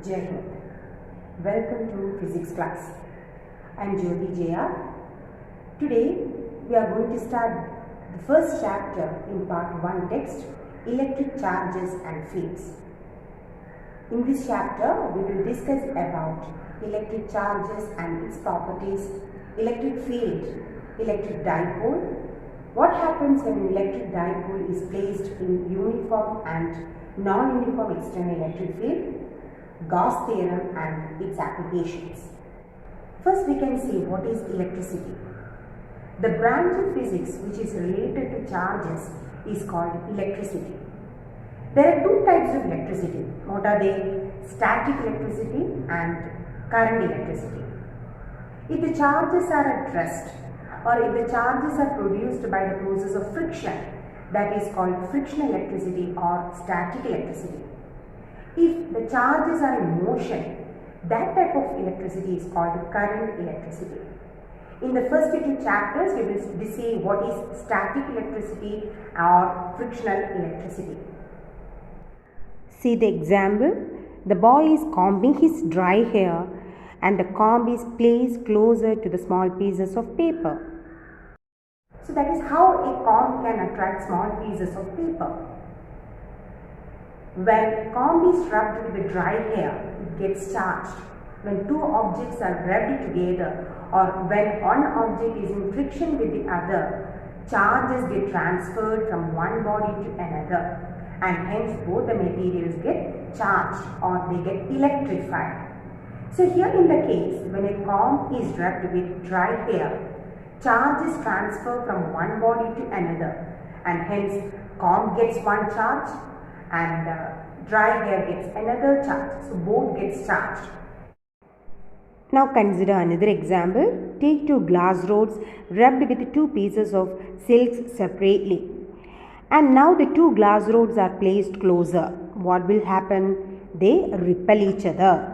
Jai Hind. Welcome to physics class. I am Jyoti JR. Today we are going to start the first chapter in part 1 text, electric charges and fields. In this chapter we will discuss about electric charges and its properties, electric field, electric dipole, what happens when an electric dipole is placed in uniform and non-uniform external electric field, Gauss theorem and its applications. First we can see what is electricity. The branch of physics which is related to charges is called electricity. There are two types of electricity. What are they? Static electricity and current electricity. If the charges are at rest or if the charges are produced by the process of friction, that is called frictional electricity or static electricity. If the charges are in motion, that type of electricity is called current electricity. In the first two chapters, we will see what is static electricity or frictional electricity. See the example. The boy is combing his dry hair and the comb is placed closer to the small pieces of paper. So that is how a comb can attract small pieces of paper. When comb is rubbed with the dry hair, it gets charged. When two objects are rubbed together or when one object is in friction with the other, charges get transferred from one body to another and hence both the materials get charged or they get electrified. So here in the case, when a comb is rubbed with dry hair, charges transfer from one body to another and hence comb gets one charge and dry hair gets another charge. So both gets charged. Now consider another example. Take two glass rods rubbed with two pieces of silk separately. And now the two glass rods are placed closer. What will happen? They repel each other.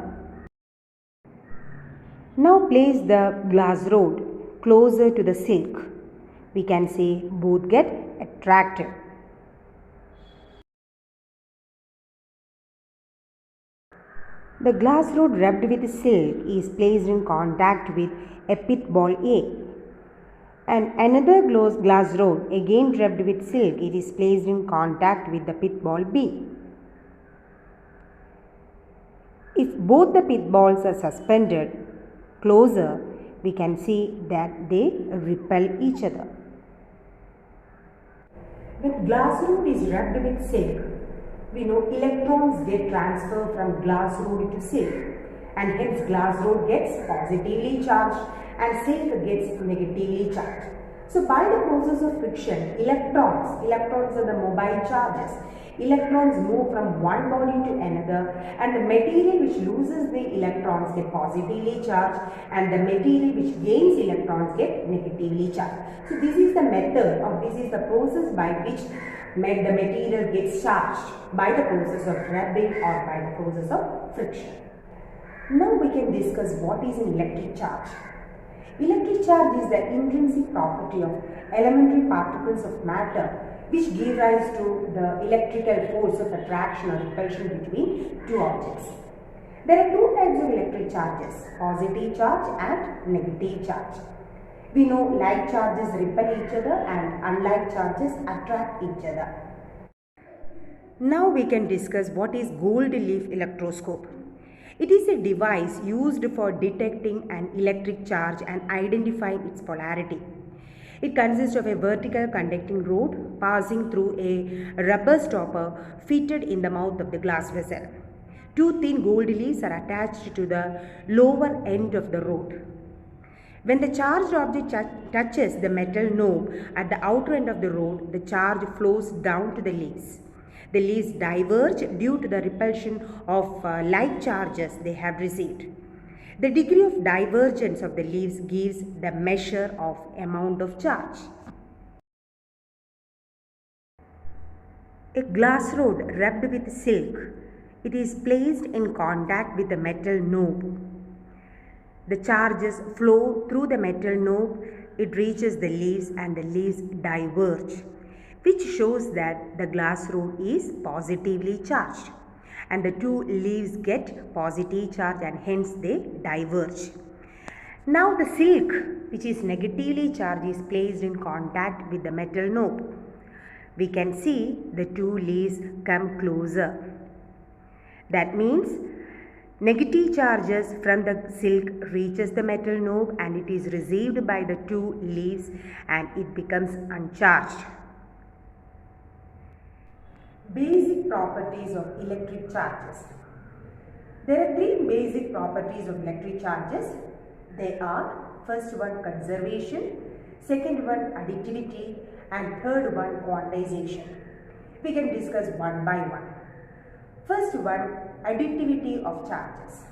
Now place the glass rod closer to the silk. We can say both get attracted. The glass rod rubbed with silk is placed in contact with a pith ball A. And another glass rod again rubbed with silk, it is placed in contact with the pith ball B. If both the pith balls are suspended closer, we can see that they repel each other. When glass rod is rubbed with silk, we know electrons get transferred from glass rod to silk and hence glass rod gets positively charged and silk gets negatively charged. So by the process of friction, electrons are the mobile charges, electrons move from one body to another and the material which loses the electrons get positively charged and the material which gains electrons get negatively charged. So this is the method or this is the process by which the material gets charged by the process of rubbing or by the process of friction. Now we can discuss what is an electric charge. Electric charge is the intrinsic property of elementary particles of matter which give rise to the electrical force of attraction or repulsion between two objects. There are two types of electric charges, positive charge and negative charge. We know like charges repel each other and unlike charges attract each other. Now we can discuss what is gold leaf electroscope. It is a device used for detecting an electric charge and identifying its polarity. It consists of a vertical conducting rod passing through a rubber stopper fitted in the mouth of the glass vessel. Two thin gold leaves are attached to the lower end of the rod. When the charged object touches the metal knob at the outer end of the rod, the charge flows down to the leaves. The leaves diverge due to the repulsion of like charges they have received. The degree of divergence of the leaves gives the measure of amount of charge. A glass rod rubbed with silk, it is placed in contact with the metal knob. The charges flow through the metal knob, it reaches the leaves and the leaves diverge, which shows that the glass rod is positively charged. and the two leaves get positive charge and hence they diverge. Now the silk, which is negatively charged, is placed in contact with the metal knob. We can see the two leaves come closer. That means negative charges from the silk reaches the metal knob and it is received by the two leaves and it becomes uncharged. Basic properties of electric charges. There are three basic properties of electric charges. They are, first one, conservation, second one, additivity, and third one, quantization. We can discuss one by one. First one, additivity of charges.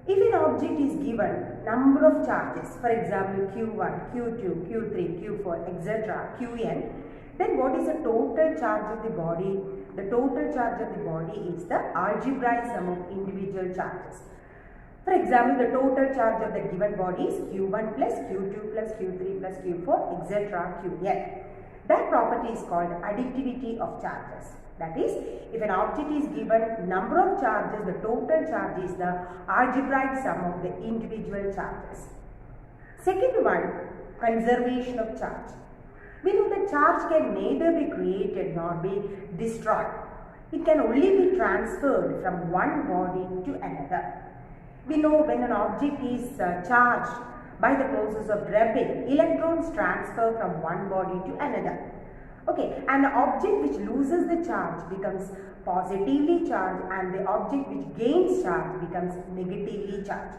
If an object is given number of charges, for example Q1, Q2, Q3, Q4, etc., Qn, then what is the total charge of the body? The total charge of the body is the algebraic sum of individual charges. For example, the total charge of the given body is Q1 plus Q2 plus Q3 plus Q4, etc., Qn. That property is called additivity of charges. That is, if an object is given number of charges, the total charge is the algebraic sum of the individual charges. Second one, conservation of charge. We know that charge can neither be created nor be destroyed. It can only be transferred from one body to another. We know when an object is charged by the process of rubbing, electrons transfer from one body to another. Okay, and the object which loses the charge becomes positively charged and the object which gains charge becomes negatively charged.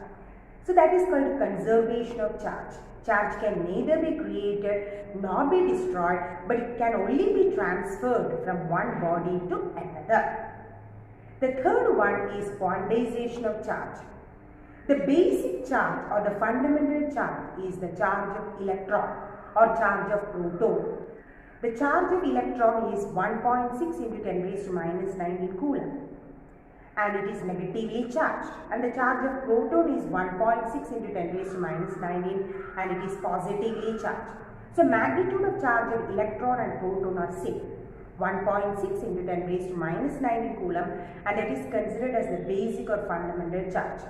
So that is called conservation of charge. Charge can neither be created nor be destroyed, but it can only be transferred from one body to another. The third one is quantization of charge. The basic charge or the fundamental charge is the charge of electron or charge of proton. The charge of electron is 1.6 into 10 raised to minus 19 coulomb and it is negatively charged, and the charge of proton is 1.6 into 10 raised to minus 19 and it is positively charged. So magnitude of charge of electron and proton are same, 1.6 into 10 raised to minus 19 coulomb, and that is considered as the basic or fundamental charge.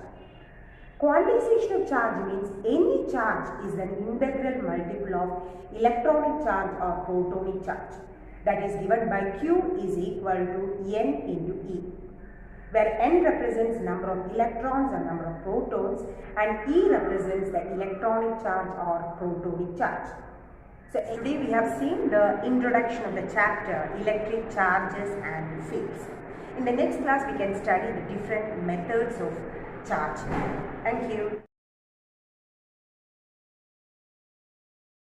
Quantization of charge means any charge is an integral multiple of electronic charge or protonic charge, that is given by Q is equal to N into E, where N represents number of electrons or number of protons and E represents the electronic charge or protonic charge. So today we have seen the introduction of the chapter electric charges and fields. In the next class we can study the different methods of charge. Thank you.